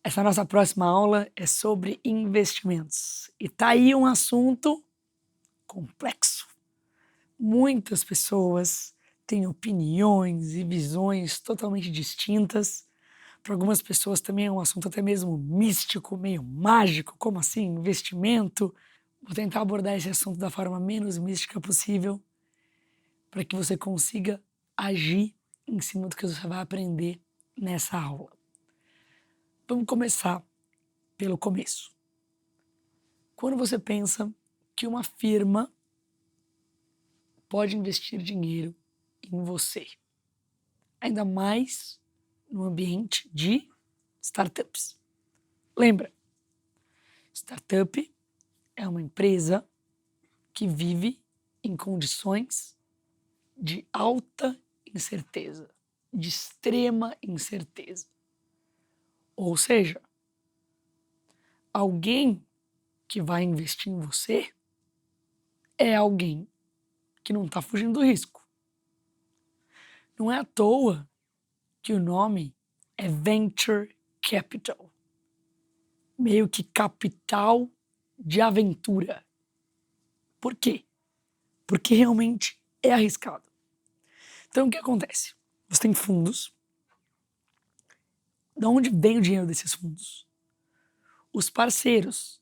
Essa nossa próxima aula é sobre investimentos. E tá aí um assunto complexo. Muitas pessoas têm opiniões e visões totalmente distintas. Para algumas pessoas também é um assunto até mesmo místico, meio mágico. Como assim? Investimento? Vou tentar abordar esse assunto da forma menos mística possível para que você consiga agir em cima do que você vai aprender nessa aula. Vamos começar pelo começo. Quando você pensa que uma firma pode investir dinheiro em você, ainda mais no ambiente de startups. Lembra, startup é uma empresa que vive em condições de alta incerteza, de extrema incerteza. Ou seja, alguém que vai investir em você é alguém que não está fugindo do risco. Não é à toa que o nome é Venture Capital, meio que capital de aventura. Por quê? Porque realmente é arriscado. Então o que acontece? Você tem fundos. De onde vem o dinheiro desses fundos? Os parceiros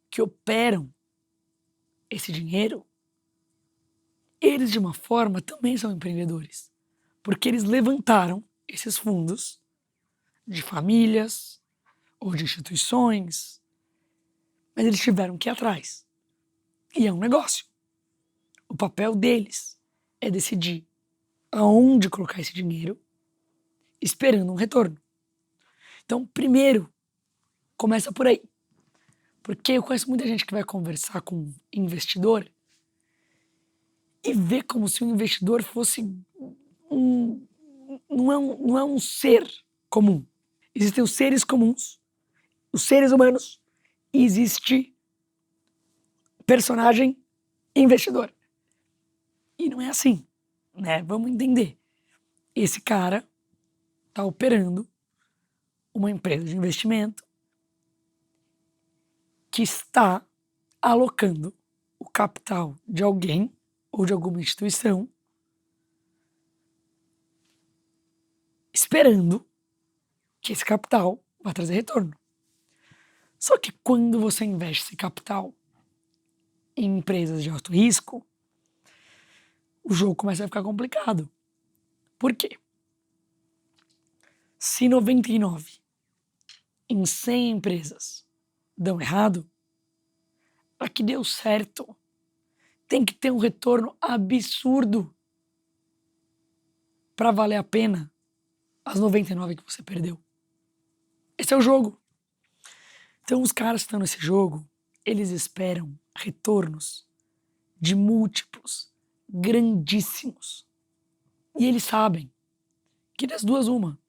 que operam esse dinheiro, eles de uma forma também são empreendedores, porque eles levantaram esses fundos de famílias ou de instituições, mas eles tiveram que ir atrás. E é um negócio. O papel deles é decidir aonde colocar esse dinheiro, esperando um retorno. Então, primeiro, começa por aí. Porque eu conheço muita gente que vai conversar com investidor e vê como se o investidor fosse não é um ser comum. Existem os seres comuns, os seres humanos, e existe personagem investidor. E não é assim, né? Vamos entender. Esse cara está operando uma empresa de investimento que está alocando o capital de alguém ou de alguma instituição, esperando que esse capital vai trazer retorno. Só que quando você investe esse capital em empresas de alto risco, o jogo começa a ficar complicado. Por quê? Se 99 em 100 empresas dão errado, para que dê certo, tem que ter um retorno absurdo para valer a pena as 99 que você perdeu. Esse é o jogo. Então os caras que estão nesse jogo, eles esperam retornos de múltiplos, grandíssimos. E eles sabem que das duas uma,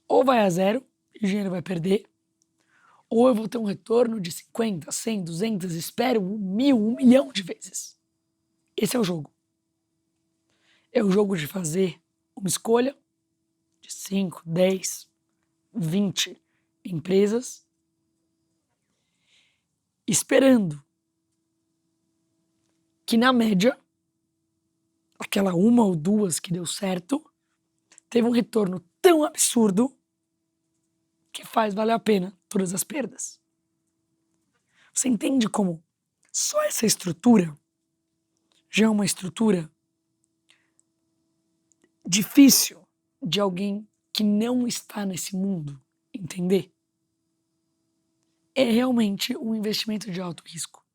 ou vai a zero e o dinheiro vai perder, ou eu vou ter um retorno de 50, 100, 200, espero 1000, 1 milhão de vezes. Esse é o jogo. É o jogo de fazer uma escolha de 5, 10, 20 empresas, esperando que na média, aquela uma ou duas que deu certo, teve um retorno tão absurdo que faz valer a pena todas as perdas. Você entende como só essa estrutura já é uma estrutura difícil de alguém que não está nesse mundo entender? É realmente um investimento de alto risco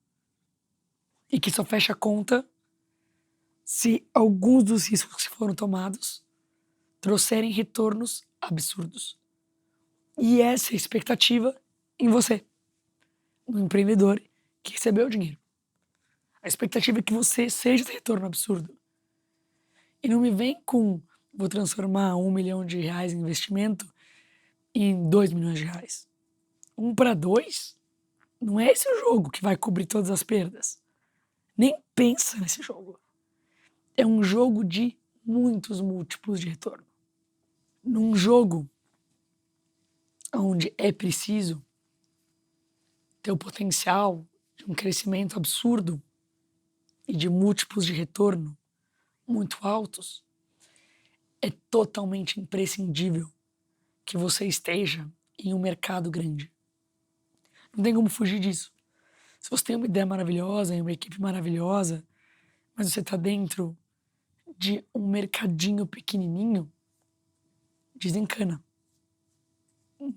e que só fecha a conta se alguns dos riscos que foram tomados trouxerem retornos absurdos. E essa é a expectativa em você, no empreendedor que recebeu o dinheiro. A expectativa é que você seja de retorno absurdo. E não me vem com vou transformar 1 milhão de reais em investimento em 2 milhões de reais. 1 para 2, não é esse o jogo que vai cobrir todas as perdas. Nem pensa nesse jogo. É um jogo de muitos múltiplos de retorno. Num jogo onde é preciso ter o potencial de um crescimento absurdo e de múltiplos de retorno muito altos, é totalmente imprescindível que você esteja em um mercado grande. Não tem como fugir disso. Se você tem uma ideia maravilhosa e uma equipe maravilhosa, mas você está dentro de um mercadinho pequenininho, desencana.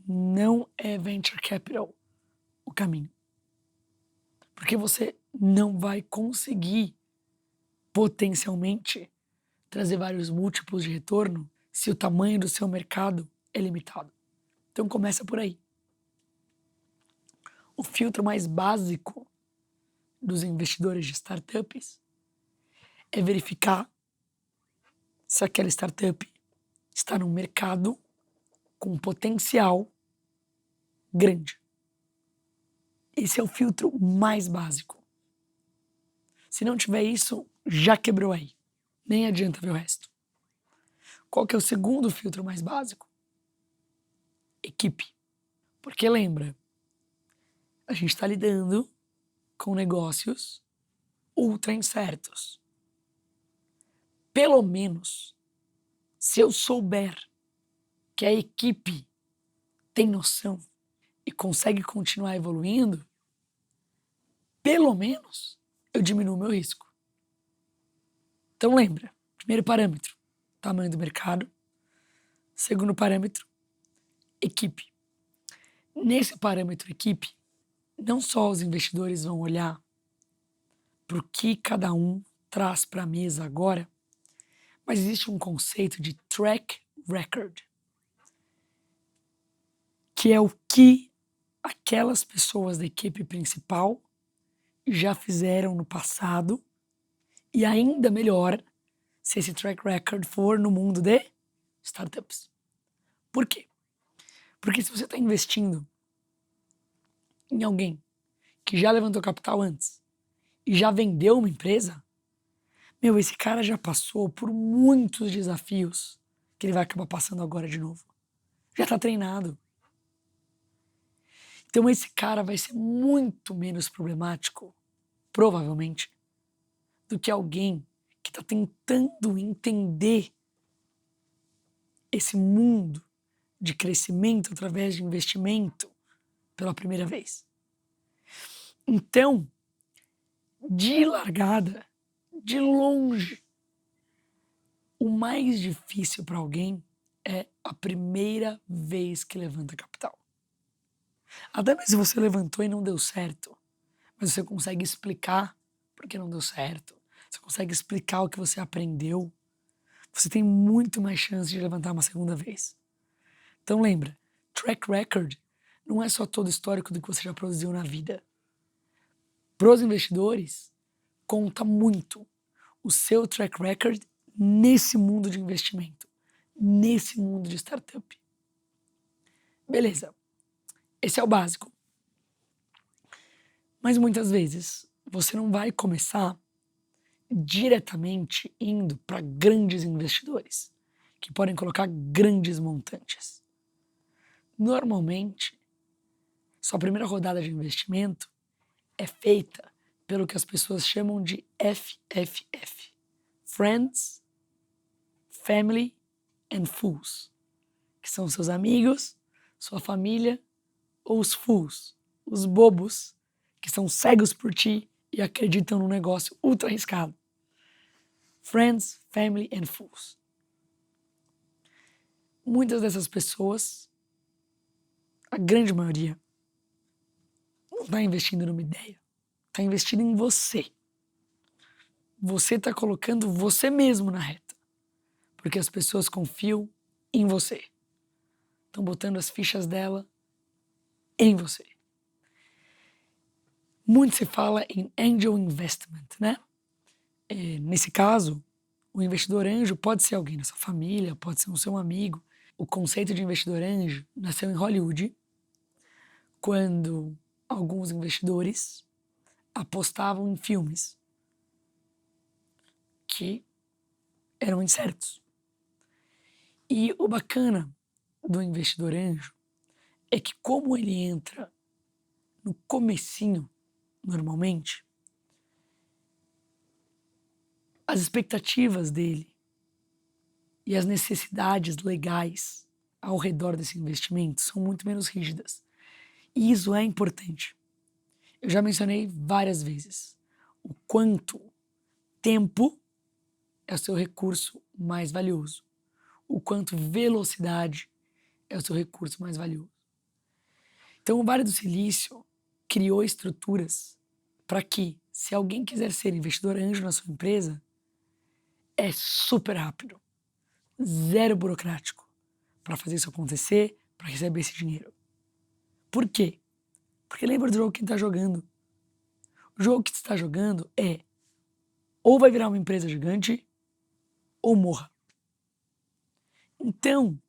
Não é venture capital o caminho. Porque você não vai conseguir potencialmente trazer vários múltiplos de retorno se o tamanho do seu mercado é limitado. Então começa por aí. O filtro mais básico dos investidores de startups é verificar se aquela startup está num mercado com potencial grande. Esse é o filtro mais básico. Se não tiver isso, já quebrou aí. Nem adianta ver o resto. Qual que é o segundo filtro mais básico? Equipe. Porque lembra, a gente está lidando com negócios ultra incertos. Pelo menos, se eu souber que a equipe tem noção e consegue continuar evoluindo, pelo menos eu diminuo o meu risco. Então lembra, primeiro parâmetro, tamanho do mercado. Segundo parâmetro, equipe. Nesse parâmetro equipe, não só os investidores vão olhar para o que cada um traz para a mesa agora, mas existe um conceito de track record, que é o que aquelas pessoas da equipe principal já fizeram no passado, e ainda melhor se esse track record for no mundo de startups. Por quê? Porque se você está investindo em alguém que já levantou capital antes e já vendeu uma empresa, esse cara já passou por muitos desafios que ele vai acabar passando agora de novo. Já está treinado. Então esse cara vai ser muito menos problemático, provavelmente, do que alguém que está tentando entender esse mundo de crescimento através de investimento pela primeira vez. Então, de largada, de longe, o mais difícil para alguém é a primeira vez que levanta capital. Até mesmo se você levantou e não deu certo, mas você consegue explicar por que não deu certo, você consegue explicar o que você aprendeu, você tem muito mais chance de levantar uma segunda vez. Então lembra, track record não é só todo o histórico do que você já produziu na vida. Para os investidores, conta muito o seu track record nesse mundo de investimento, nesse mundo de startup. Beleza, esse é o básico. Mas muitas vezes você não vai começar diretamente indo para grandes investidores, que podem colocar grandes montantes. Normalmente, sua primeira rodada de investimento é feita pelo que as pessoas chamam de FFF. Friends, Family and Fools, que são seus amigos, sua família ou os fools, os bobos, que são cegos por ti e acreditam num negócio ultra arriscado. Friends, Family and Fools. Muitas dessas pessoas, a grande maioria, não está investindo numa ideia, está investindo em você. Você está colocando você mesmo na reta, porque as pessoas confiam em você. Estão botando as fichas dela em você. Muito se fala em angel investment, né? Nesse caso, o investidor anjo pode ser alguém da sua família, pode ser um seu amigo. O conceito de investidor anjo nasceu em Hollywood, quando alguns investidores apostavam em filmes que eram incertos. E o bacana do investidor anjo é que como ele entra no comecinho, normalmente, as expectativas dele e as necessidades legais ao redor desse investimento são muito menos rígidas. E isso é importante. Eu já mencionei várias vezes o quanto tempo é o seu recurso mais valioso, o quanto velocidade é o seu recurso mais valioso. Então, o Vale do Silício criou estruturas para que, se alguém quiser ser investidor anjo na sua empresa, é super rápido, zero burocrático para fazer isso acontecer, para receber esse dinheiro. Por quê? Porque lembra do jogo que está jogando. O jogo que você está jogando é ou vai virar uma empresa gigante ou morra. Então,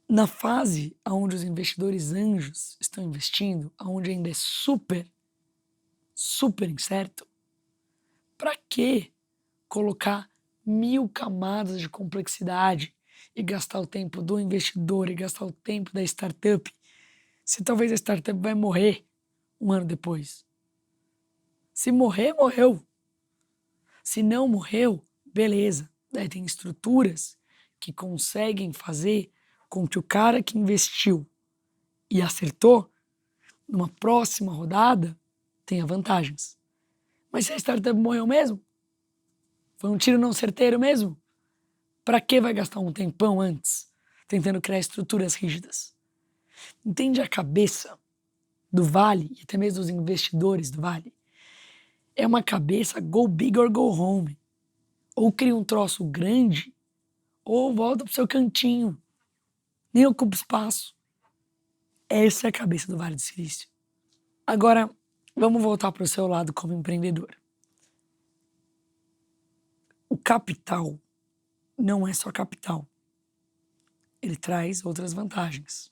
na fase onde os investidores anjos estão investindo, onde ainda é super incerto, para que colocar 1000 camadas de complexidade e gastar o tempo do investidor e gastar o tempo da startup, se talvez a startup vai morrer um ano depois? Se morrer, morreu. Se não morreu, beleza. Daí tem estruturas que conseguem fazer com que o cara que investiu e acertou, numa próxima rodada, tenha vantagens. Mas se a startup morreu mesmo, foi um tiro não certeiro mesmo, para que vai gastar um tempão antes tentando criar estruturas rígidas? Entende a cabeça do Vale e até mesmo dos investidores do Vale? É uma cabeça go big or go home. Ou cria um troço grande, ou volta pro seu cantinho. Nem ocupa espaço. Essa é a cabeça do Vale do Silício. Agora, vamos voltar para o seu lado como empreendedor. O capital não é só capital. Ele traz outras vantagens.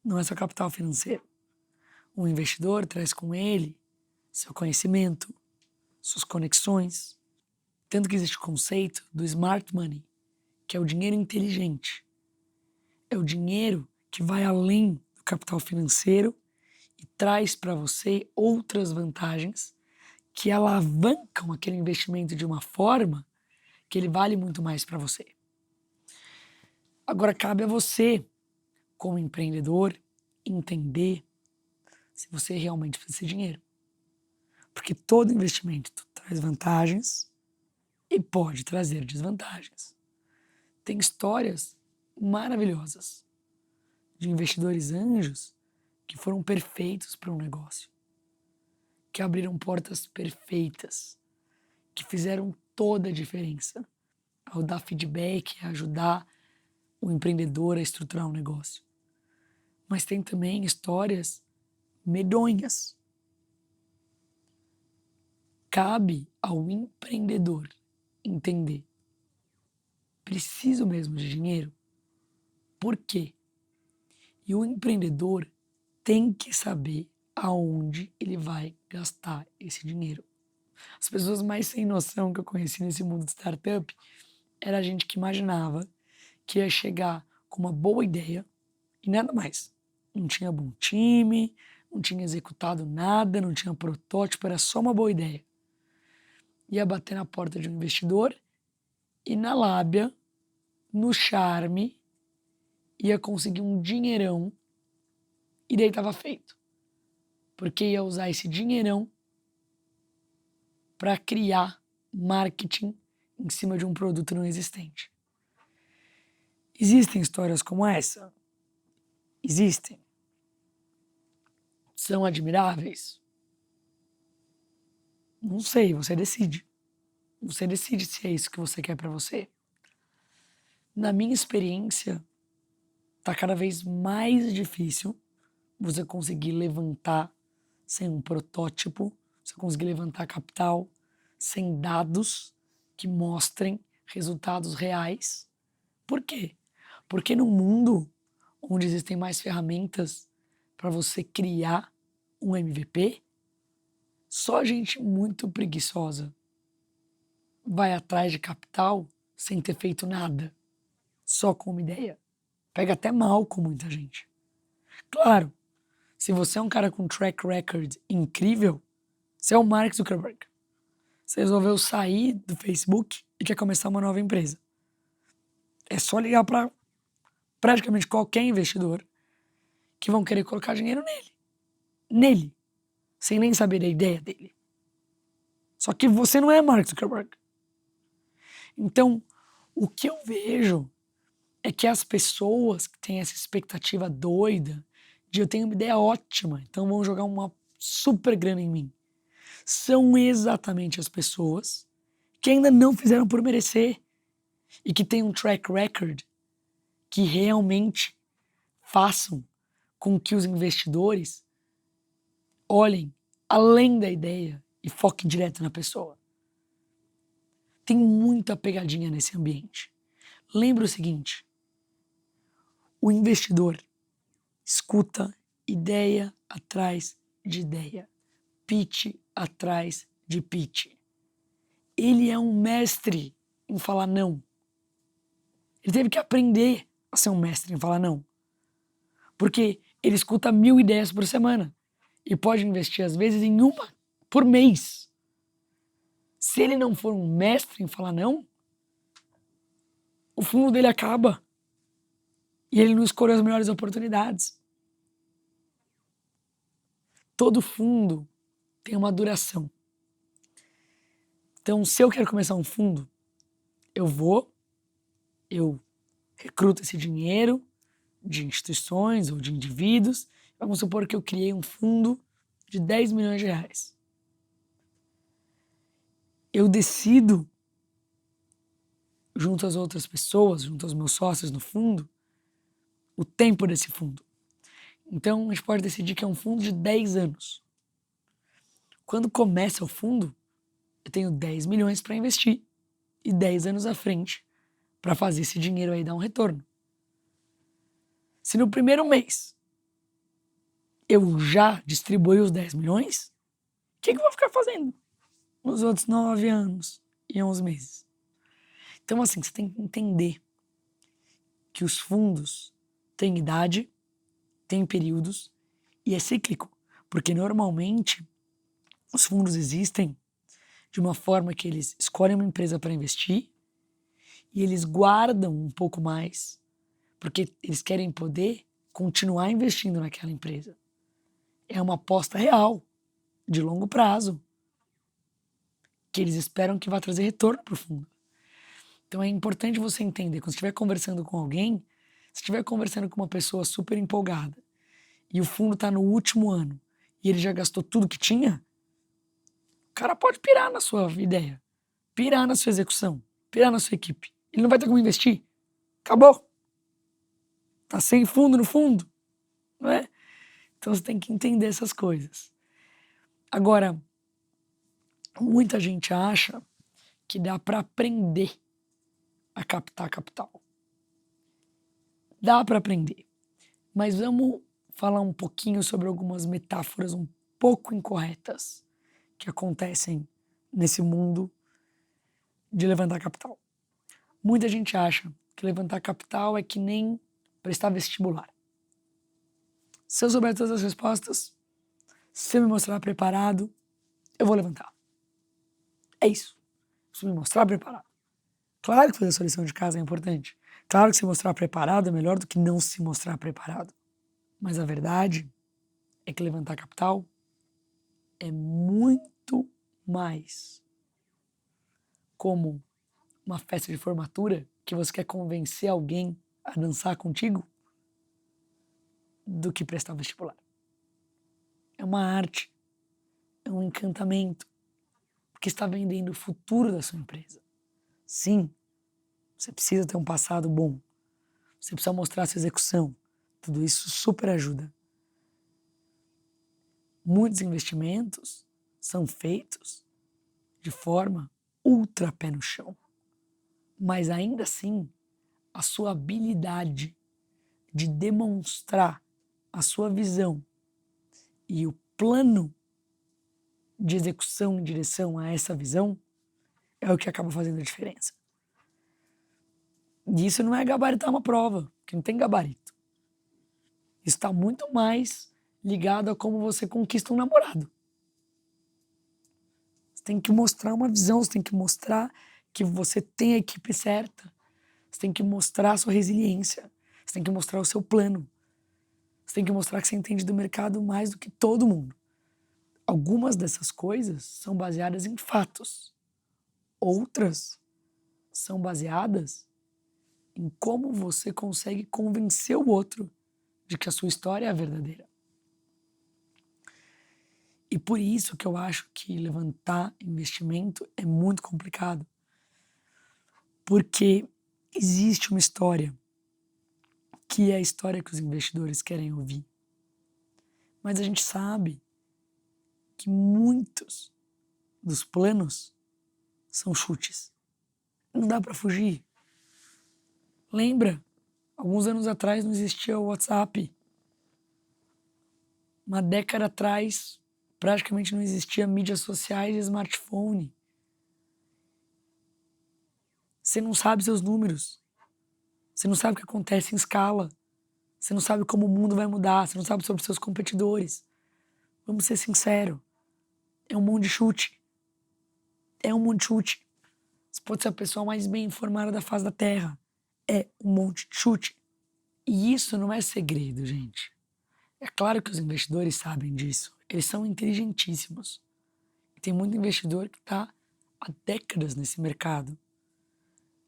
Não é só capital financeiro. O investidor traz com ele seu conhecimento, suas conexões. Tanto que existe o conceito do smart money, que é o dinheiro inteligente. É o dinheiro que vai além do capital financeiro e traz para você outras vantagens que alavancam aquele investimento de uma forma que ele vale muito mais para você. Agora cabe a você, como empreendedor, entender se você realmente precisa desse dinheiro. Porque todo investimento traz vantagens e pode trazer desvantagens. Tem histórias maravilhosas de investidores anjos que foram perfeitos para um negócio, que abriram portas perfeitas, que fizeram toda a diferença ao dar feedback, a ajudar o empreendedor a estruturar um negócio. Mas tem também histórias medonhas. Cabe ao empreendedor entender: preciso mesmo de dinheiro? Por quê? E o empreendedor tem que saber aonde ele vai gastar esse dinheiro. As pessoas mais sem noção que eu conheci nesse mundo de startup era a gente que imaginava que ia chegar com uma boa ideia e nada mais. Não tinha bom time, não tinha executado nada, não tinha protótipo, era só uma boa ideia. Ia bater na porta de um investidor e na lábia, no charme, ia conseguir um dinheirão e daí estava feito. Porque ia usar esse dinheirão para criar marketing em cima de um produto não existente. Existem histórias como essa? Existem. São admiráveis? Não sei, você decide. Você decide se é isso que você quer para você. Na minha experiência, tá cada vez mais difícil você conseguir levantar sem um protótipo, você conseguir levantar capital sem dados que mostrem resultados reais. Por quê? Porque no mundo onde existem mais ferramentas para você criar um MVP, só gente muito preguiçosa vai atrás de capital sem ter feito nada, só com uma ideia. Pega até mal com muita gente. Claro, se você é um cara com track record incrível, você é o Mark Zuckerberg. Você resolveu sair do Facebook e quer começar uma nova empresa. É só ligar para praticamente qualquer investidor que vão querer colocar dinheiro nele, sem nem saber a ideia dele. Só que você não é Mark Zuckerberg. Então, o que eu vejo é que as pessoas que têm essa expectativa doida de eu tenho uma ideia ótima, então vão jogar uma super grana em mim, são exatamente as pessoas que ainda não fizeram por merecer e que têm um track record que realmente façam com que os investidores olhem além da ideia e foquem direto na pessoa. Tem muita pegadinha nesse ambiente. Lembra o seguinte, o investidor escuta ideia atrás de ideia, pitch atrás de pitch. Ele é um mestre em falar não. Ele teve que aprender a ser um mestre em falar não. Porque ele escuta 1000 ideias por semana e pode investir às vezes em uma por mês. Se ele não for um mestre em falar não, o fundo dele acaba e ele não escolheu as melhores oportunidades. Todo fundo tem uma duração. Então, se eu quero começar um fundo, eu recruto esse dinheiro de instituições ou de indivíduos. Vamos supor que eu criei um fundo de 10 milhões de reais. Eu decido, junto às outras pessoas, junto aos meus sócios no fundo, o tempo desse fundo. Então, a gente pode decidir que é um fundo de 10 anos. Quando começa o fundo, eu tenho 10 milhões para investir e 10 anos à frente para fazer esse dinheiro aí dar um retorno. Se no primeiro mês eu já distribuí os 10 milhões, o que eu vou ficar fazendo nos outros 9 anos e 11 meses? Então, assim, você tem que entender que os fundos têm idade, têm períodos e é cíclico, porque normalmente os fundos existem de uma forma que eles escolhem uma empresa para investir e eles guardam um pouco mais, porque eles querem poder continuar investindo naquela empresa. É uma aposta real, de longo prazo, que eles esperam que vai trazer retorno para o fundo. Então é importante você entender, quando você estiver conversando com alguém, se estiver conversando com uma pessoa super empolgada e o fundo está no último ano e ele já gastou tudo que tinha, o cara pode pirar na sua ideia, pirar na sua execução, pirar na sua equipe. Ele não vai ter como investir. Acabou. Tá sem fundo no fundo, não é? Então você tem que entender essas coisas. Agora, muita gente acha que dá para aprender a captar capital. Dá para aprender, mas vamos falar um pouquinho sobre algumas metáforas um pouco incorretas que acontecem nesse mundo de levantar capital. Muita gente acha que levantar capital é que nem prestar vestibular. Se eu souber todas as respostas, se eu me mostrar preparado, eu vou levantar. É isso. Se eu me mostrar preparado. Claro que fazer a sua lição de casa é importante. Claro que se mostrar preparado é melhor do que não se mostrar preparado. Mas a verdade é que levantar capital é muito mais como uma festa de formatura que você quer convencer alguém a dançar contigo do que prestar vestibular. É uma arte, é um encantamento, porque está vendendo o futuro da sua empresa. Sim, você precisa ter um passado bom, você precisa mostrar sua execução, tudo isso super ajuda. Muitos investimentos são feitos de forma ultra pé no chão, mas ainda assim a sua habilidade de demonstrar a sua visão e o plano de execução em direção a essa visão é o que acaba fazendo a diferença. E isso não é gabaritar uma prova, que não tem gabarito. está muito mais ligado a como você conquista um namorado. Você tem que mostrar uma visão, você tem que mostrar que você tem a equipe certa, você tem que mostrar a sua resiliência, você tem que mostrar o seu plano, você tem que mostrar que você entende do mercado mais do que todo mundo. Algumas dessas coisas são baseadas em fatos, outras são baseadas em como você consegue convencer o outro de que a sua história é a verdadeira. E por isso que eu acho que levantar investimento é muito complicado. Porque existe uma história que é a história que os investidores querem ouvir. Mas a gente sabe que muitos dos planos são chutes. Não dá para fugir. Lembra? Alguns anos atrás não existia o WhatsApp. Uma década atrás, praticamente não existia mídias sociais e smartphone. Você não sabe seus números. Você não sabe o que acontece em escala. Você não sabe como o mundo vai mudar. Você não sabe sobre seus competidores. Vamos ser sinceros. É um monte de chute. É um monte de chute. Você pode ser a pessoa mais bem informada da face da Terra. É um monte de chute. E isso não é segredo, gente. É claro que os investidores sabem disso. Eles são inteligentíssimos. E tem muito investidor que está há décadas nesse mercado.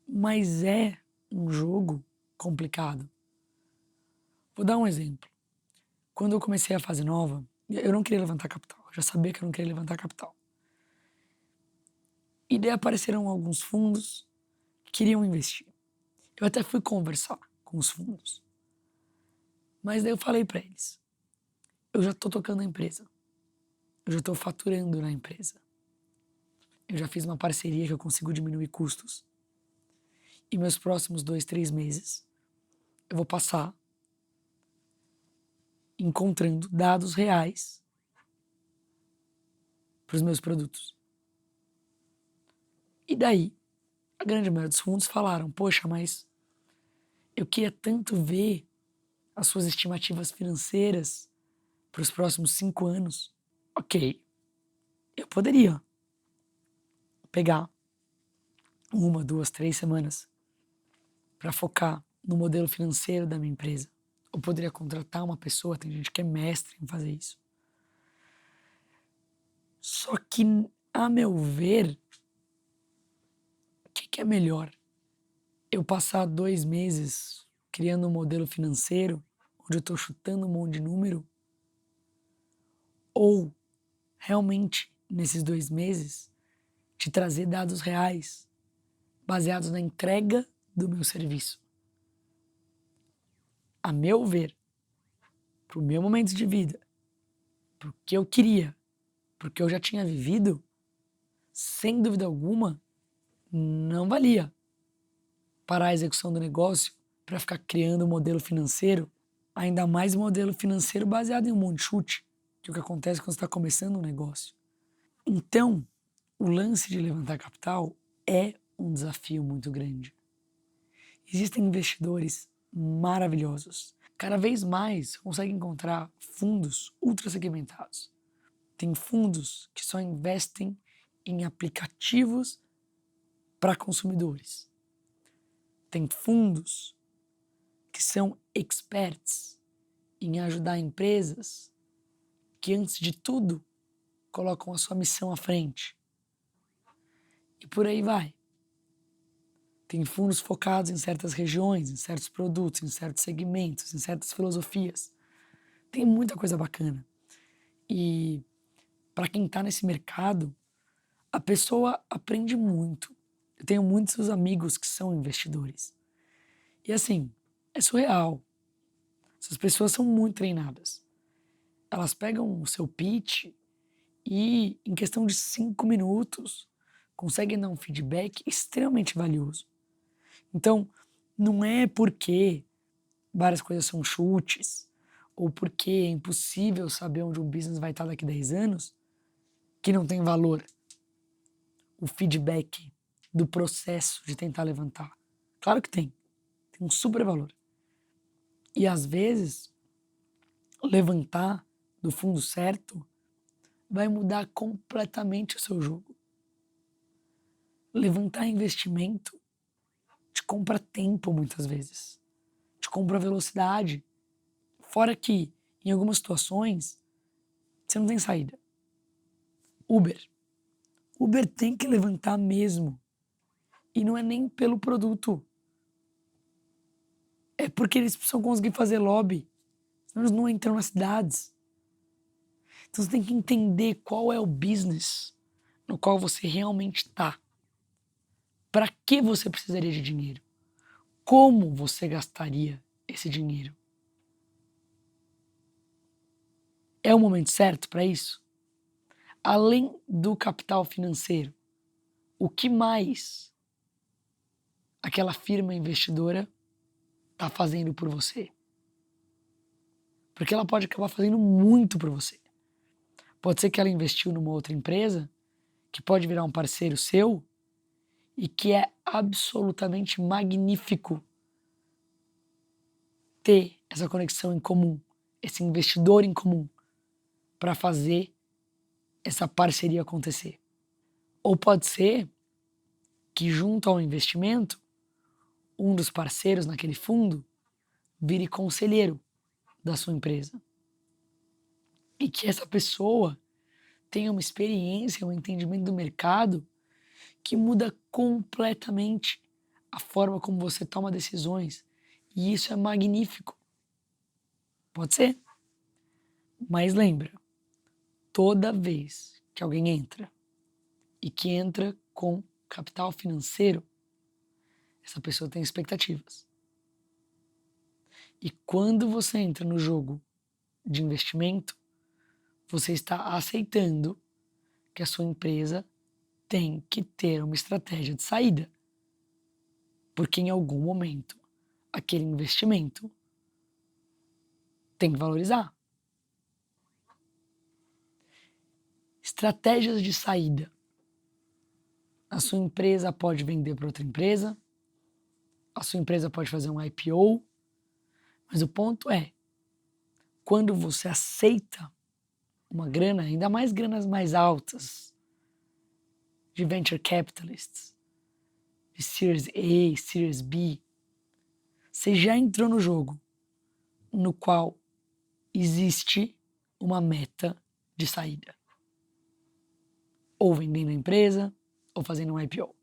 Mas é um jogo complicado. Vou dar um exemplo. Quando eu comecei a fase nova, eu não queria levantar capital. Eu já sabia que eu não queria levantar capital. E daí apareceram alguns fundos que queriam investir. Eu até fui conversar com os fundos. Mas daí eu falei para eles, eu já estou tocando a empresa. Eu já estou faturando na empresa. Eu já fiz uma parceria que eu consigo diminuir custos. E meus próximos 2, 3 meses, eu vou passar encontrando dados reais para os meus produtos. E daí, a grande maioria dos fundos falaram, poxa, mas eu queria tanto ver as suas estimativas financeiras para os próximos 5 anos. Ok, eu poderia pegar 1, 2, 3 semanas para focar no modelo financeiro da minha empresa. Ou poderia contratar uma pessoa, tem gente que é mestre em fazer isso. Só que, a meu ver, o que é melhor? Eu passar 2 meses criando um modelo financeiro, onde eu estou chutando um monte de número, ou realmente, nesses 2 meses, te trazer dados reais, baseados na entrega do meu serviço. A meu ver, para o meu momento de vida, para o que eu queria, porque eu já tinha vivido, sem dúvida alguma, não valia parar a execução do negócio para ficar criando um modelo financeiro, ainda mais modelo financeiro baseado em um monte de chute, que é o que acontece quando você está começando um negócio. Então, o lance de levantar capital é um desafio muito grande. Existem investidores maravilhosos. Cada vez mais você consegue encontrar fundos ultra segmentados. Tem fundos que só investem em aplicativos para consumidores. Tem fundos que são experts em ajudar empresas que, antes de tudo, colocam a sua missão à frente. E por aí vai. Tem fundos focados em certas regiões, em certos produtos, em certos segmentos, em certas filosofias. Tem muita coisa bacana. E para quem está nesse mercado, a pessoa aprende muito. Eu tenho muitos amigos que são investidores. E assim, é surreal. Essas pessoas são muito treinadas. Elas pegam o seu pitch e, em questão de 5 minutos, conseguem dar um feedback extremamente valioso. Então, não é porque várias coisas são chutes, ou porque é impossível saber onde um business vai estar daqui a 10 anos, que não tem valor o feedback do processo de tentar levantar. Claro que tem. Tem um super valor. E às vezes, levantar do fundo certo vai mudar completamente o seu jogo. Levantar investimento te compra tempo muitas vezes, te compra velocidade. Fora que, em algumas situações, você não tem saída. Uber tem que levantar mesmo. E não é nem pelo produto. É porque eles precisam conseguir fazer lobby. Senão eles não entram nas cidades. Então você tem que entender qual é o business no qual você realmente está. Para que você precisaria de dinheiro? Como você gastaria esse dinheiro? É o momento certo para isso? Além do capital financeiro, o que mais aquela firma investidora está fazendo por você? Porque ela pode acabar fazendo muito por você. Pode ser que ela investiu numa outra empresa que pode virar um parceiro seu e que é absolutamente magnífico ter essa conexão em comum, esse investidor em comum, para fazer essa parceria acontecer. Ou pode ser que, junto ao investimento, um dos parceiros naquele fundo vire conselheiro da sua empresa. E que essa pessoa tenha uma experiência, um entendimento do mercado que muda completamente a forma como você toma decisões. E isso é magnífico. Pode ser. Mas lembra, toda vez que alguém entra e que entra com capital financeiro, essa pessoa tem expectativas. E quando você entra no jogo de investimento, você está aceitando que a sua empresa tem que ter uma estratégia de saída. Porque em algum momento, aquele investimento tem que valorizar. Estratégias de saída. A sua empresa pode vender para outra empresa, a sua empresa pode fazer um IPO, mas o ponto é, quando você aceita uma grana, ainda mais granas mais altas, de venture capitalists, de Series A, Series B, você já entrou no jogo no qual existe uma meta de saída. Ou vendendo a empresa, ou fazendo um IPO.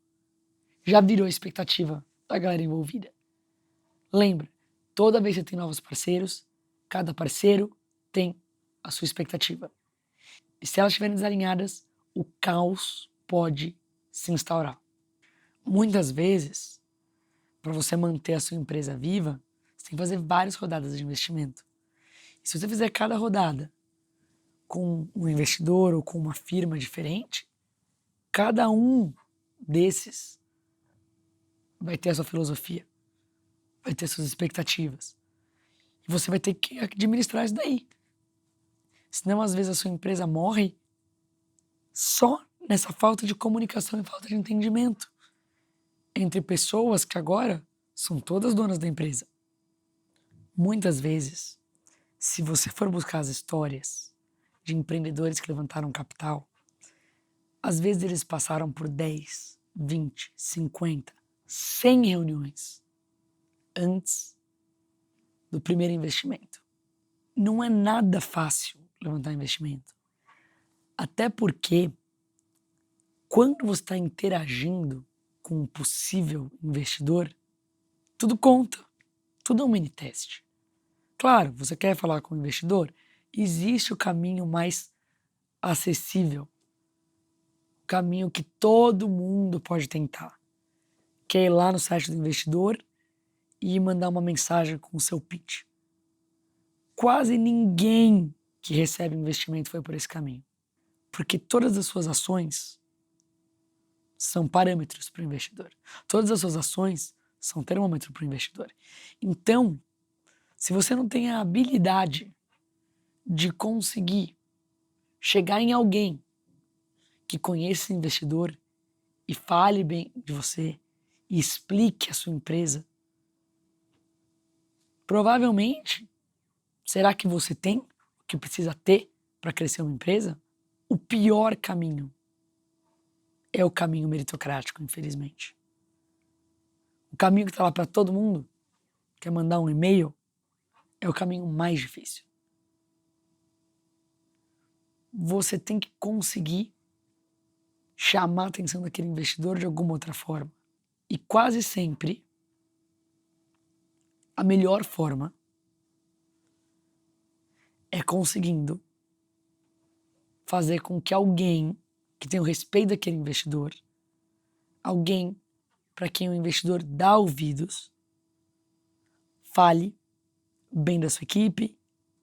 Já virou a expectativa da galera envolvida. Lembra, toda vez que você tem novos parceiros, cada parceiro tem a sua expectativa. E se elas estiverem desalinhadas, o caos pode se instaurar. Muitas vezes, para você manter a sua empresa viva, você tem que fazer várias rodadas de investimento. E se você fizer cada rodada com um investidor ou com uma firma diferente, cada um desses vai ter a sua filosofia, vai ter suas expectativas. E você vai ter que administrar isso daí. Senão, às vezes, a sua empresa morre só nessa falta de comunicação e falta de entendimento entre pessoas que agora são todas donas da empresa. Muitas vezes, se você for buscar as histórias de empreendedores que levantaram capital, às vezes eles passaram por 10, 20, 50, 100 reuniões antes do primeiro investimento. Não é nada fácil levantar investimento. Até porque, quando você está interagindo com um possível investidor, tudo conta. Tudo é um mini teste. Claro, você quer falar com o investidor? Existe o caminho mais acessível. O caminho que todo mundo pode tentar. Que é ir lá no site do investidor e mandar uma mensagem com o seu pitch. Quase ninguém que recebe investimento foi por esse caminho. Porque todas as suas ações são parâmetros para o investidor. Todas as suas ações são termômetro para o investidor. Então, se você não tem a habilidade de conseguir chegar em alguém que conheça esse investidor e fale bem de você e explique a sua empresa, provavelmente, será que você tem que precisa ter para crescer uma empresa, o pior caminho é o caminho meritocrático, infelizmente. O caminho que está lá para todo mundo, que é mandar um e-mail, é o caminho mais difícil. Você tem que conseguir chamar a atenção daquele investidor de alguma outra forma. E quase sempre, a melhor forma é conseguindo fazer com que alguém que tenha o respeito daquele investidor, alguém para quem o investidor dá ouvidos, fale bem da sua equipe,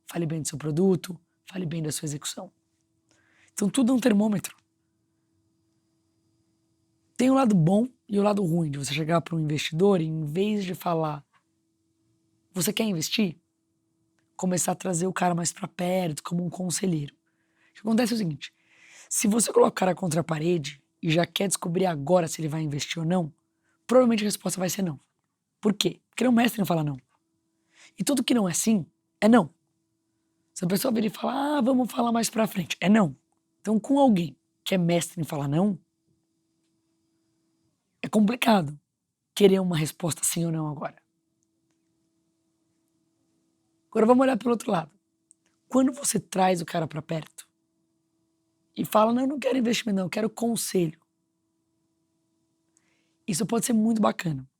fale bem do seu produto, fale bem da sua execução. Então tudo é um termômetro. Tem o lado bom e o lado ruim de você chegar para um investidor e, em vez de falar, você quer investir? Começar a trazer o cara mais para perto, como um conselheiro. O que acontece é o seguinte, se você coloca o cara contra a parede e já quer descobrir agora se ele vai investir ou não, provavelmente a resposta vai ser não. Por quê? Porque ele é um mestre em falar não. E tudo que não é sim, é não. Se a pessoa vir e falar, vamos falar mais pra frente, é não. Então, com alguém que é mestre em falar não, é complicado querer uma resposta sim ou não agora. Agora vamos olhar pelo outro lado. Quando você traz o cara pra perto e fala, não, eu não quero investimento não, eu quero conselho. Isso pode ser muito bacana.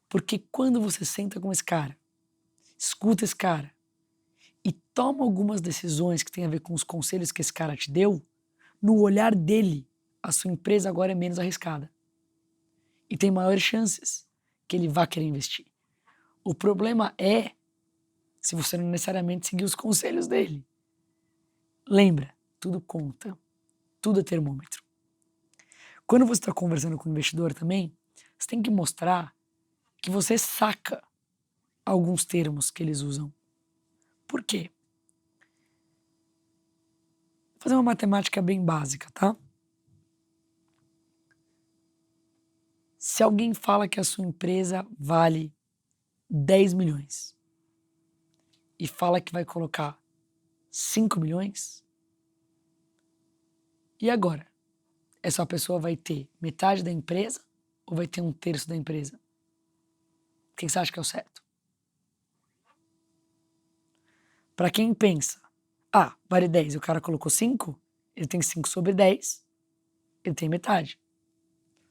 Porque quando você senta com esse cara, escuta esse cara e toma algumas decisões que tem a ver com os conselhos que esse cara te deu, no olhar dele, a sua empresa agora é menos arriscada. E tem maiores chances que ele vá querer investir. O problema é se você não necessariamente seguir os conselhos dele. Lembra, tudo conta, tudo é termômetro. Quando você está conversando com o investidor também, você tem que mostrar que você saca alguns termos que eles usam. Por quê? Vou fazer uma matemática bem básica, tá? Se alguém fala que a sua empresa vale 10 milhões e fala que vai colocar 5 milhões, e agora? Essa pessoa vai ter metade da empresa ou vai ter 1/3 da empresa? O que você acha que é o certo? Para quem pensa, vale 10 e o cara colocou 5, ele tem 5 sobre 10, ele tem metade.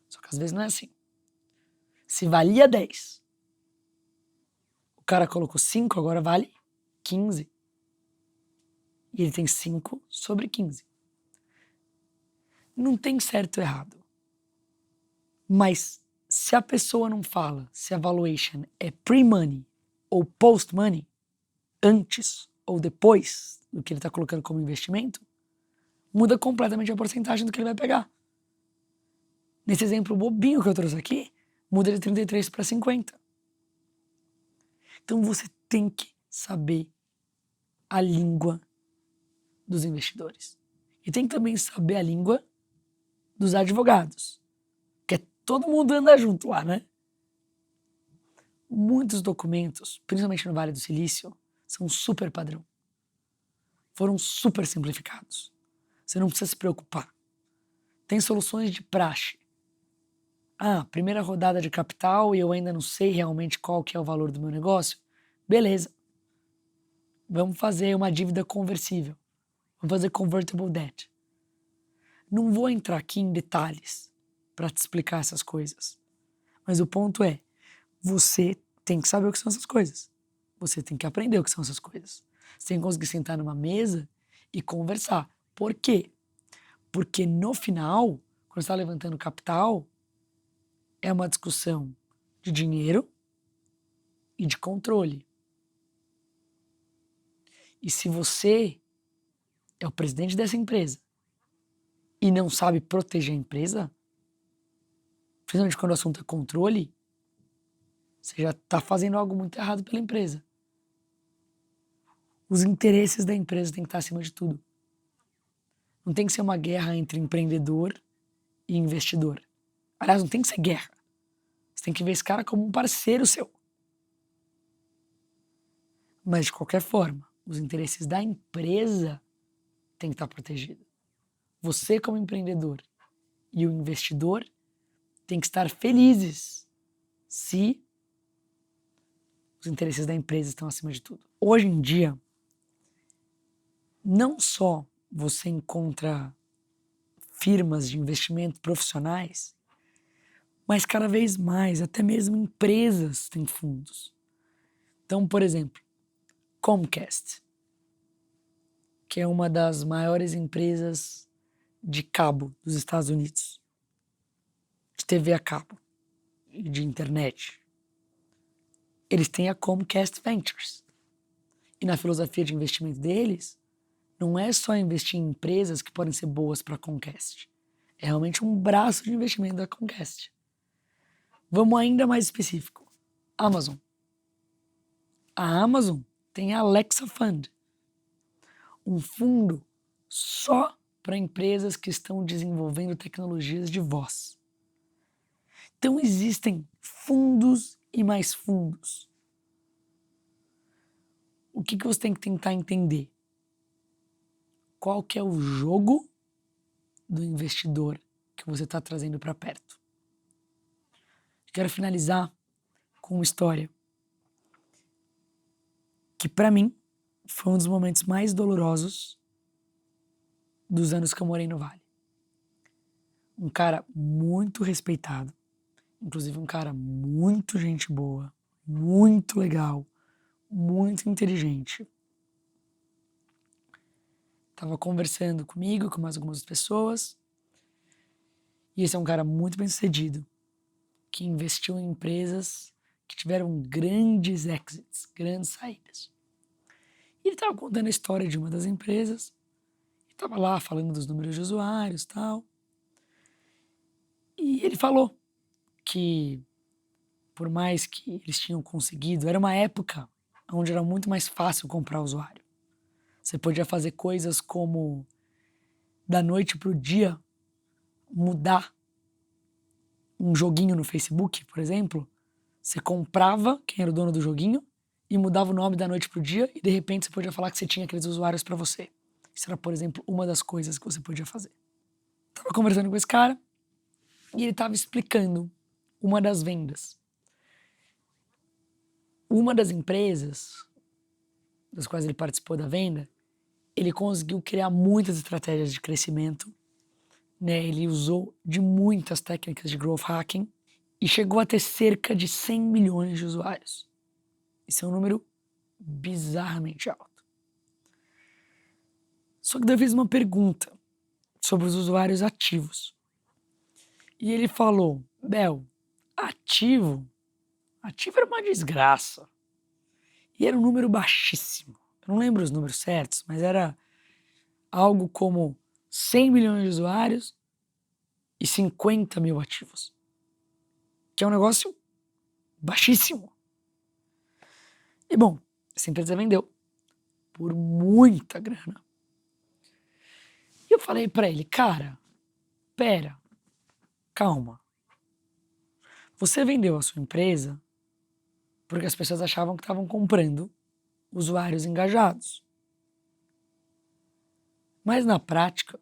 Só que às vezes não é assim. Se valia 10, o cara colocou 5, agora vale 15. E ele tem 5 sobre 15. Não tem certo ou errado. Mas se a pessoa não fala se a valuation é pre-money ou post-money, antes ou depois do que ele está colocando como investimento, muda completamente a porcentagem do que ele vai pegar. Nesse exemplo bobinho que eu trouxe aqui, muda de 33 para 50. Então você tem que saber a língua dos investidores. E tem que também saber a língua dos advogados. Porque todo mundo anda junto lá, né? Muitos documentos, principalmente no Vale do Silício, são super padrão. Foram super simplificados. Você não precisa se preocupar. Tem soluções de praxe. Primeira rodada de capital e eu ainda não sei realmente qual que é o valor do meu negócio? Beleza. Vamos fazer uma dívida conversível. Vamos fazer convertible debt. Não vou entrar aqui em detalhes para te explicar essas coisas. Mas o ponto é, você tem que saber o que são essas coisas. Você tem que aprender o que são essas coisas. Você tem que conseguir sentar numa mesa e conversar. Por quê? Porque no final, quando você está levantando capital, é uma discussão de dinheiro e de controle. E se você é o presidente dessa empresa e não sabe proteger a empresa, principalmente quando o assunto é controle, você já está fazendo algo muito errado pela empresa. Os interesses da empresa têm que estar acima de tudo. Não tem que ser uma guerra entre empreendedor e investidor. Aliás, não tem que ser guerra. Você tem que ver esse cara como um parceiro seu. Mas, de qualquer forma, Os interesses da empresa têm que estar protegidos. Você, como empreendedor, e o investidor têm que estar felizes se os interesses da empresa estão acima de tudo. Hoje em dia, não só você encontra firmas de investimento profissionais, mas cada vez mais, até mesmo empresas têm fundos. Então, por exemplo, Comcast, que é uma das maiores empresas de cabo dos Estados Unidos, de TV a cabo e de internet. Eles têm a Comcast Ventures. E na filosofia de investimento deles, não é só investir em empresas que podem ser boas para a Comcast. É realmente um braço de investimento da Comcast. Vamos ainda mais específico. Amazon. A Amazon tem a Alexa Fund, um fundo só para empresas que estão desenvolvendo tecnologias de voz. Então existem fundos e mais fundos. O que você tem que tentar entender? Qual que é o jogo do investidor que você está trazendo para perto? Quero finalizar com uma história que, para mim, foi um dos momentos mais dolorosos dos anos que eu morei no Vale. Um cara muito respeitado, inclusive um cara muito gente boa, muito legal, muito inteligente. Tava conversando comigo, com mais algumas pessoas, e esse é um cara muito bem-sucedido, que investiu em empresas que tiveram grandes exits, grandes saídas. E ele estava contando a história de uma das empresas, e estava lá falando dos números de usuários e tal. E ele falou que, por mais que eles tinham conseguido, era uma época onde era muito mais fácil comprar usuário. Você podia fazer coisas como, da noite para o dia, mudar um joguinho no Facebook, por exemplo. Você comprava quem era o dono do joguinho e mudava o nome da noite para o dia e, de repente, você podia falar que você tinha aqueles usuários para você. Isso era, por exemplo, uma das coisas que você podia fazer. Estava conversando com esse cara e ele estava explicando uma das vendas. Uma das empresas das quais ele participou da venda, ele conseguiu criar muitas estratégias de crescimento, né? Ele usou de muitas técnicas de growth hacking e chegou a ter cerca de 100 milhões de usuários. Isso é um número bizarramente alto. Só que daí eu fiz uma pergunta sobre os usuários ativos. E ele falou, Bel, ativo era uma desgraça. E era um número baixíssimo. Eu não lembro os números certos, mas era algo como 100 milhões de usuários e 50 mil ativos. Que é um negócio baixíssimo. E bom, essa empresa vendeu por muita grana. E eu falei pra ele, cara, pera, calma. Você vendeu a sua empresa porque as pessoas achavam que estavam comprando usuários engajados. Mas na prática,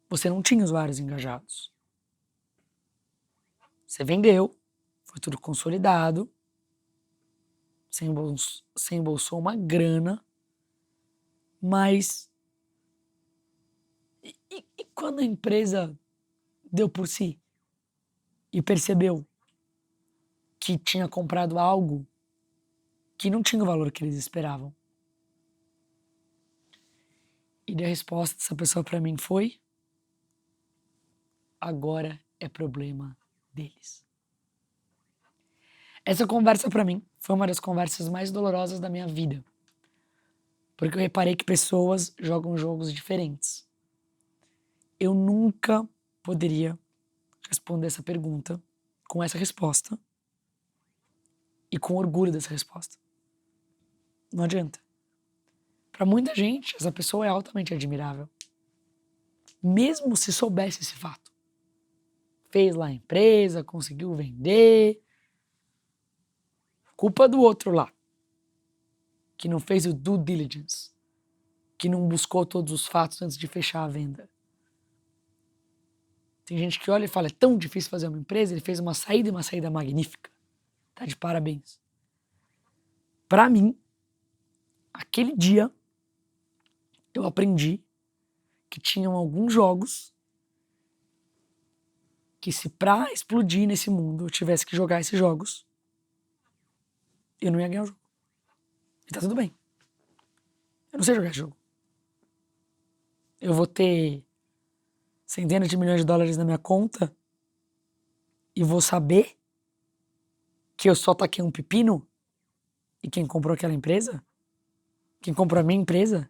você não tinha usuários engajados. Você vendeu, foi tudo consolidado, você embolsou uma grana, mas e quando a empresa deu por si e percebeu que tinha comprado algo que não tinha o valor que eles esperavam? E a resposta dessa pessoa para mim foi: agora é problema deles. Essa conversa para mim foi uma das conversas mais dolorosas da minha vida, porque eu reparei que pessoas jogam jogos diferentes. Eu nunca poderia responder essa pergunta com essa resposta e com orgulho dessa resposta. Não adianta. Para muita gente, essa pessoa é altamente admirável. Mesmo se soubesse esse fato. Fez lá a empresa, conseguiu vender. Culpa do outro lá. que não fez o due diligence, que não buscou todos os fatos antes de fechar a venda. Tem gente que olha e fala, é tão difícil fazer uma empresa, ele fez uma saída e uma saída magnífica. Tá de parabéns. Para mim, aquele dia, eu aprendi que tinham alguns jogos que se pra explodir nesse mundo eu tivesse que jogar esses jogos, eu não ia ganhar o jogo. E tá tudo bem. Eu não sei jogar esse jogo. Eu vou ter centenas de milhões de dólares na minha conta e vou saber que eu só taquei um pepino e quem comprou aquela empresa, quem comprou a minha empresa,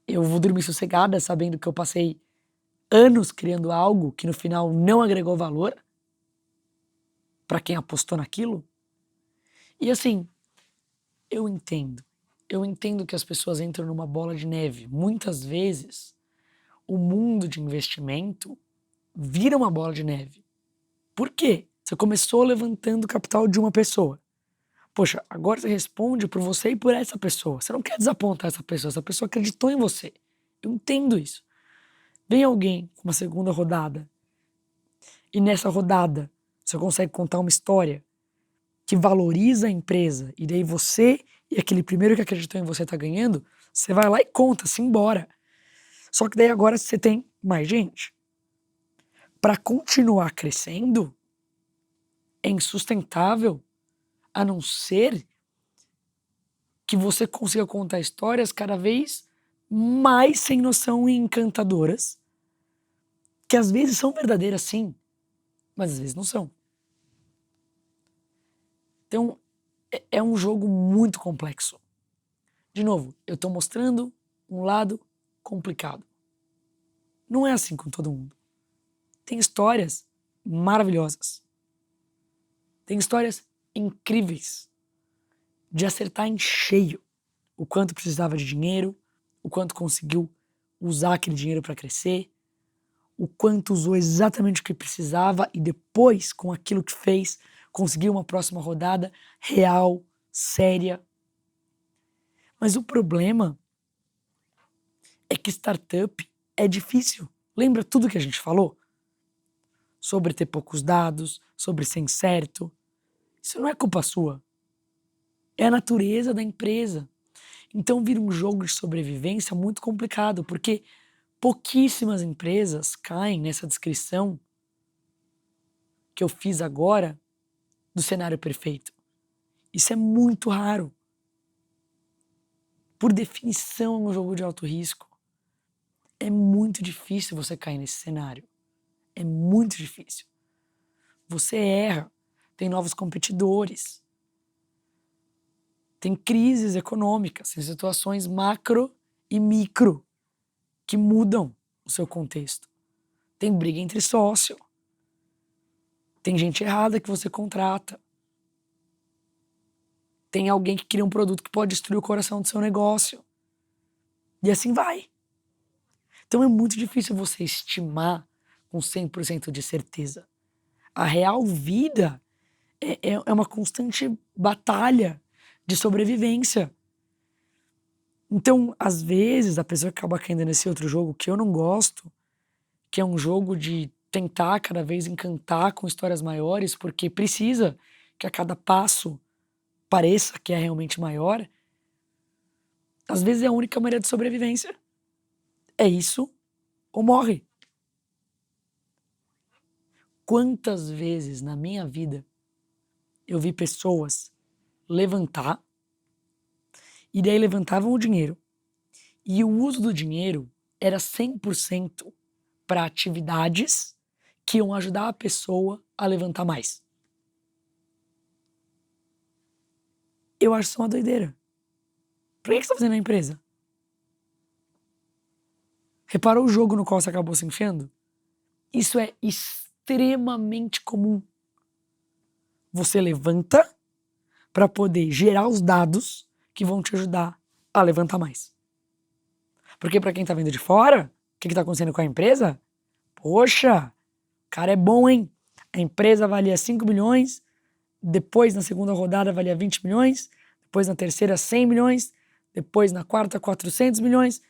eu vou dormir sossegada sabendo que eu passei anos criando algo que no final não agregou valor para quem apostou naquilo. E assim, eu entendo que as pessoas entram numa bola de neve. Muitas vezes, o mundo de investimento vira uma bola de neve. Por quê? Você começou levantando o capital de uma pessoa. Poxa, agora você responde por você e por essa pessoa. Você não quer desapontar essa pessoa acreditou em você. Eu entendo isso. Vem alguém com uma segunda rodada e nessa rodada você consegue contar uma história que valoriza a empresa e daí você e aquele primeiro que acreditou em você tá ganhando, você vai lá e conta, se embora. Só que daí agora você tem mais gente. Para continuar crescendo, é insustentável, a não ser que você consiga contar histórias cada vez mais sem noção e encantadoras, que às vezes são verdadeiras sim, mas às vezes não são. Então, é um jogo muito complexo. De novo, eu estou mostrando um lado complicado. Não é assim com todo mundo. Tem histórias maravilhosas. Tem histórias incríveis de acertar em cheio o quanto precisava de dinheiro, o quanto conseguiu usar aquele dinheiro para crescer, o quanto usou exatamente o que precisava e depois, com aquilo que fez, conseguiu uma próxima rodada real, séria. Mas o problema é que startup é difícil. Lembra tudo que a gente falou? Sobre ter poucos dados, sobre ser incerto. Isso não é culpa sua. É a natureza da empresa. Então vira um jogo de sobrevivência muito complicado, porque pouquíssimas empresas caem nessa descrição que eu fiz agora do cenário perfeito. Isso é muito raro. Por definição, é um jogo de alto risco. É muito difícil você cair nesse cenário. É muito difícil. Você erra, tem novos competidores, tem crises econômicas, tem situações macro e micro que mudam o seu contexto. Tem briga entre sócio, tem gente errada que você contrata, tem alguém que cria um produto que pode destruir o coração do seu negócio. E assim vai. Então é muito difícil você estimar com 100% de certeza. A real vida é uma constante batalha de sobrevivência. Então, às vezes, a pessoa acaba caindo nesse outro jogo que eu não gosto, que é um jogo de tentar cada vez encantar com histórias maiores, porque precisa que a cada passo pareça que é realmente maior. Às vezes é a única maneira de sobrevivência. É isso ou morre. Quantas vezes na minha vida eu vi pessoas levantar e daí levantavam o dinheiro e o uso do dinheiro era 100% para atividades que iam ajudar a pessoa a levantar mais. Eu acho isso uma doideira. Por que você está fazendo na empresa? Reparou o jogo no qual você acabou se enfiando? Isso é extremamente comum. Você levanta para poder gerar os dados que vão te ajudar a levantar mais. Porque para quem tá vendo de fora, o que tá acontecendo com a empresa? Poxa, o cara é bom, hein? A empresa valia 5 milhões, depois na segunda rodada valia 20 milhões, depois na terceira 100 milhões, depois na quarta 400 milhões.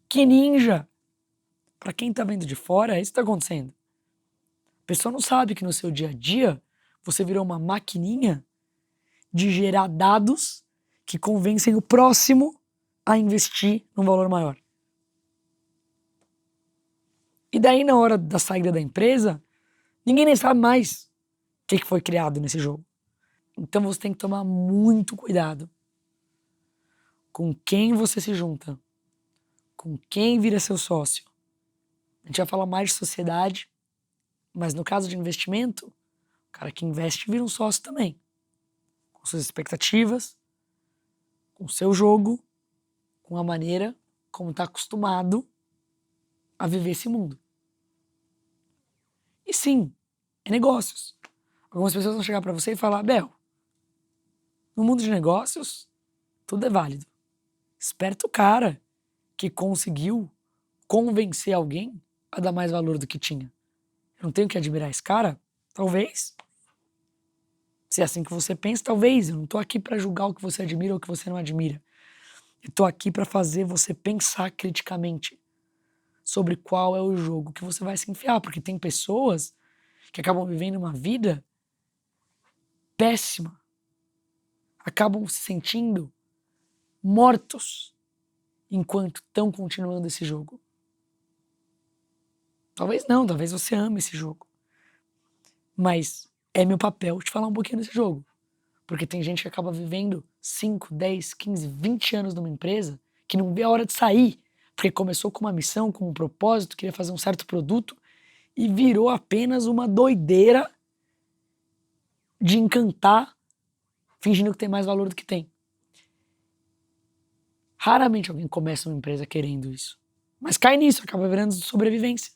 Que ninja! Para quem tá vendo de fora, é isso que tá acontecendo. A pessoa não sabe que no seu dia a dia você virou uma maquininha de gerar dados que convencem o próximo a investir num valor maior. E daí, na hora da saída da empresa, ninguém nem sabe mais o que foi criado nesse jogo. Então você tem que tomar muito cuidado com quem você se junta, com quem vira seu sócio. A gente vai falar mais de sociedade, mas no caso de investimento, o cara que investe vira um sócio também, com suas expectativas, com o seu jogo, com a maneira como está acostumado a viver esse mundo. E sim, é negócios. Algumas pessoas vão chegar para você e falar: Bel, no mundo de negócios, tudo é válido. Esperto o cara que conseguiu convencer alguém a dar mais valor do que tinha. Eu não tenho que admirar esse cara? Talvez. Se é assim que você pensa, talvez. Eu não tô aqui para julgar o que você admira ou o que você não admira. Eu tô aqui para fazer você pensar criticamente sobre qual é o jogo que você vai se enfiar, porque tem pessoas que acabam vivendo uma vida péssima, acabam se sentindo mortos enquanto estão continuando esse jogo. Talvez não, talvez você ame esse jogo. Mas é meu papel te falar um pouquinho desse jogo. Porque tem gente que acaba vivendo 5, 10, 15, 20 anos numa empresa que não vê a hora de sair, porque começou com uma missão, com um propósito, queria fazer um certo produto e virou apenas uma doideira de encantar, fingindo que tem mais valor do que tem. Raramente alguém começa uma empresa querendo isso, mas cai nisso, acaba virando sobrevivência.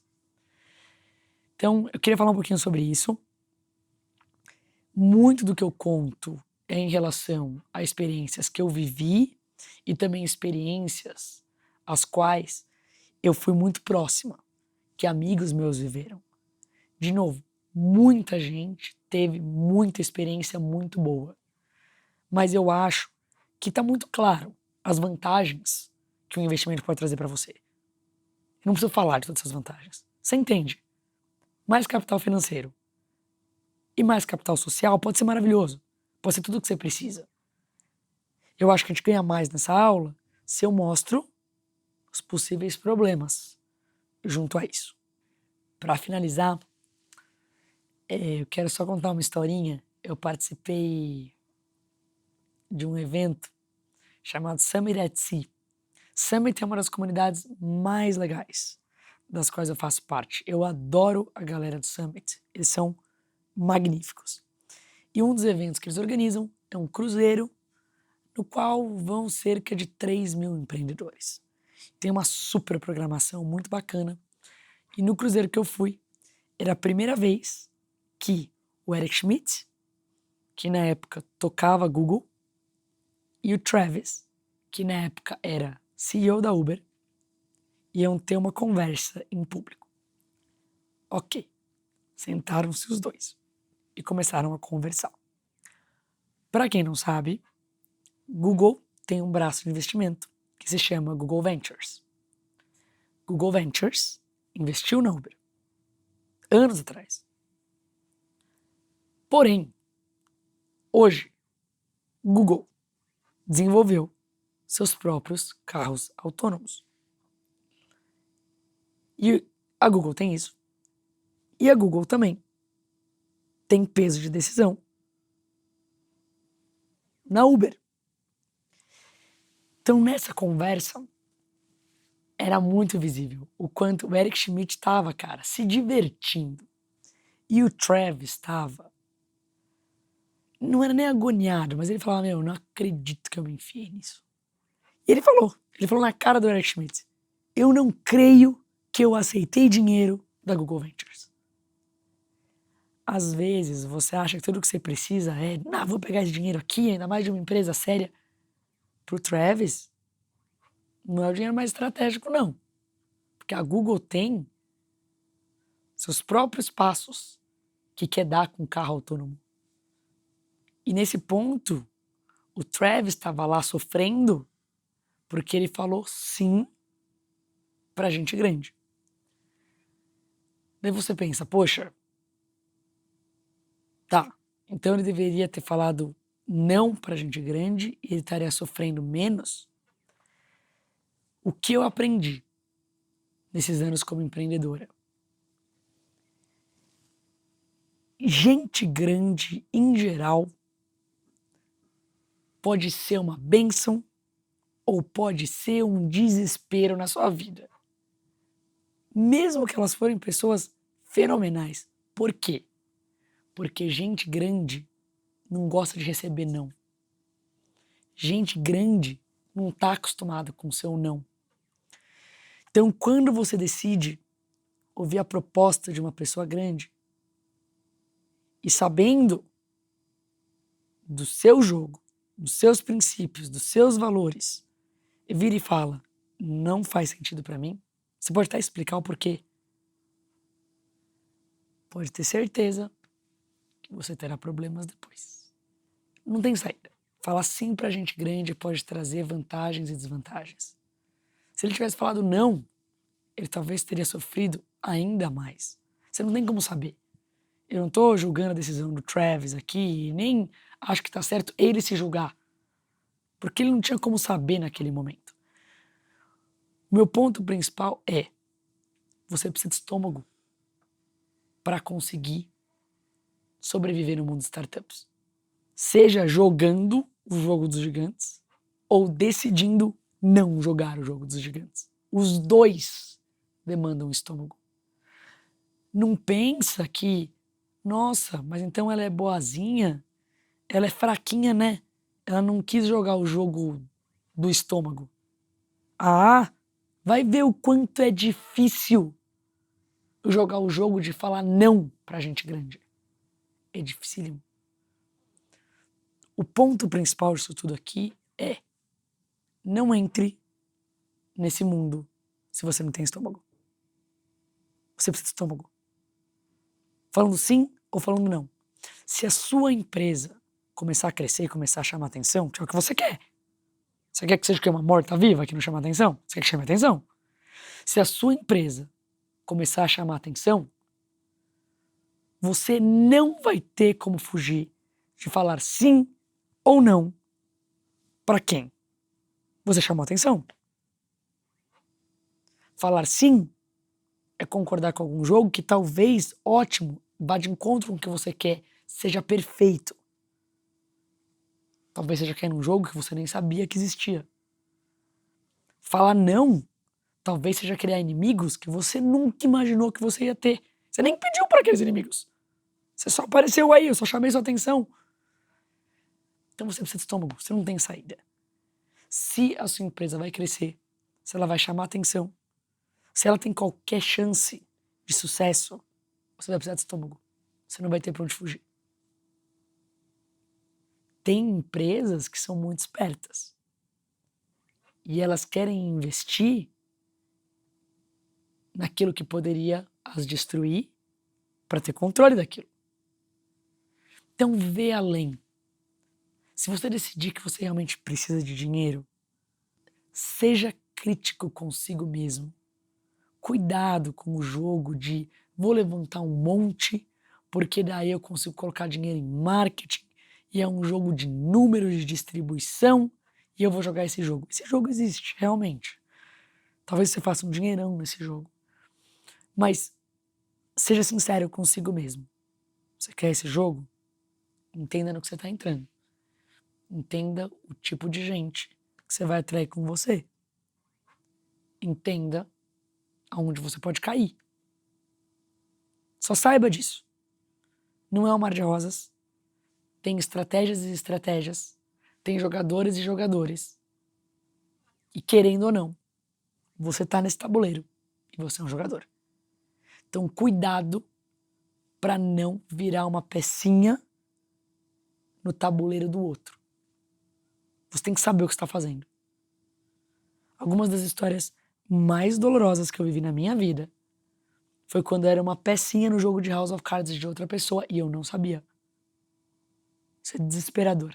Então, eu queria falar um pouquinho sobre isso. Muito do que eu conto é em relação a experiências que eu vivi e também experiências às quais eu fui muito próxima, que amigos meus viveram. De novo, muita gente teve muita experiência muito boa, mas eu acho que está muito claro as vantagens que o investimento pode trazer para você. Eu não preciso falar de todas essas vantagens. Você entende? Mais capital financeiro e mais capital social pode ser maravilhoso. Pode ser tudo o que você precisa. Eu acho que a gente ganha mais nessa aula se eu mostro os possíveis problemas junto a isso. Para finalizar, eu quero só contar uma historinha. Eu participei de um evento chamado Summit at Sea. Summit é uma das comunidades mais legais das quais eu faço parte. Eu adoro a galera do Summit. Eles são magníficos. E um dos eventos que eles organizam é um cruzeiro no qual vão cerca de 3 mil empreendedores. Tem uma super programação muito bacana. E no cruzeiro que eu fui, era a primeira vez que o Eric Schmidt, que na época tocava Google, e o Travis, que na época era CEO da Uber, iam ter uma conversa em público. Ok, sentaram-se os dois e começaram a conversar. Para quem não sabe, Google tem um braço de investimento que se chama Google Ventures. Google Ventures investiu na Uber anos atrás. Porém, hoje, Google desenvolveu seus próprios carros autônomos. E a Google tem isso. E a Google também tem peso de decisão na Uber. Então, nessa conversa, era muito visível o quanto o Eric Schmidt estava, cara, se divertindo. E o Travis estava, não era nem agoniado, mas ele falava: meu, não acredito que eu me enfiei nisso. E ele falou na cara do Eric Schmidt: eu não creio que eu aceitei dinheiro da Google Ventures. Às vezes você acha que tudo que você precisa é, vou pegar esse dinheiro aqui, ainda mais de uma empresa séria. Pro Travis, não é o dinheiro mais estratégico, não. Porque a Google tem seus próprios passos que quer dar com o carro autônomo. E nesse ponto, O Travis estava lá sofrendo porque ele falou sim pra gente grande. Daí você pensa, poxa, tá, então ele deveria ter falado não pra gente grande e ele estaria sofrendo menos? O que eu aprendi nesses anos como empreendedora? Gente grande, em geral, pode ser uma bênção ou pode ser um desespero na sua vida. Mesmo que elas forem pessoas fenomenais. Por quê? Porque gente grande não gosta de receber não. Gente grande não está acostumada com o seu não. Então, quando você decide ouvir a proposta de uma pessoa grande e sabendo do seu jogo, dos seus princípios, dos seus valores, e vira e fala, não faz sentido para mim, você pode até explicar o porquê. Pode ter certeza que você terá problemas depois. Não tem saída. Falar sim pra gente grande pode trazer vantagens e desvantagens. Se ele tivesse falado não, ele talvez teria sofrido ainda mais. Você não tem como saber. Eu não tô julgando a decisão do Travis aqui, nem acho que tá certo ele se julgar. Porque ele não tinha como saber naquele momento. O meu ponto principal é, você precisa de estômago para conseguir sobreviver no mundo de startups. Seja jogando o jogo dos gigantes ou decidindo não jogar o jogo dos gigantes. Os dois demandam estômago. Não pensa que, nossa, mas então ela é boazinha, ela é fraquinha, né? Ela não quis jogar o jogo do estômago. Ah, vai ver o quanto é difícil jogar o jogo de falar não pra gente grande. É dificílimo. O ponto principal disso tudo aqui é não entre nesse mundo se você não tem estômago. Você precisa de estômago. Falando sim ou falando não. Se a sua empresa começar a crescer e começar a chamar atenção, que é o que você quer. Você quer que seja uma morta-viva que não chama atenção? Você quer que chame atenção? Se a sua empresa começar a chamar atenção, você não vai ter como fugir de falar sim ou não para quem você chamou atenção. Falar sim é concordar com algum jogo que talvez, ótimo, vá de encontro com o que você quer, seja perfeito. Talvez seja cair num jogo que você nem sabia que existia. Falar não, talvez seja criar inimigos que você nunca imaginou que você ia ter. Você nem pediu para aqueles inimigos. Você só apareceu aí, eu só chamei sua atenção. Então você precisa de estômago, você não tem saída. Se a sua empresa vai crescer, se ela vai chamar atenção, se ela tem qualquer chance de sucesso, você vai precisar de estômago. Você não vai ter para onde fugir. Tem empresas que são muito espertas e elas querem investir naquilo que poderia as destruir para ter controle daquilo. Então vê além. Se você decidir que você realmente precisa de dinheiro, seja crítico consigo mesmo. Cuidado com o jogo de vou levantar um monte, porque daí eu consigo colocar dinheiro em marketing, e é um jogo de número de distribuição, e eu vou jogar esse jogo. Esse jogo existe, realmente. Talvez você faça um dinheirão nesse jogo. Mas seja sincero consigo mesmo. Você quer esse jogo? Entenda no que você está entrando. Entenda o tipo de gente que você vai atrair com você. Entenda aonde você pode cair. Só saiba disso. Não é um mar de rosas. Tem estratégias e estratégias. Tem jogadores e jogadores. E querendo ou não, você tá nesse tabuleiro e você é um jogador. Então cuidado para não virar uma pecinha no tabuleiro do outro. Você tem que saber o que está fazendo. Algumas das histórias mais dolorosas que eu vivi na minha vida foi quando eu era uma pecinha no jogo de House of Cards de outra pessoa e eu não sabia. Isso é desesperador.